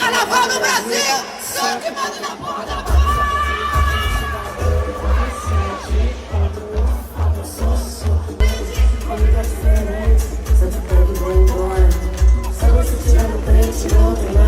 Carnaval no Brasil, sou que manda na porra da barra. Só te pego e vou embora. Só você tirar no pente, não tem nada.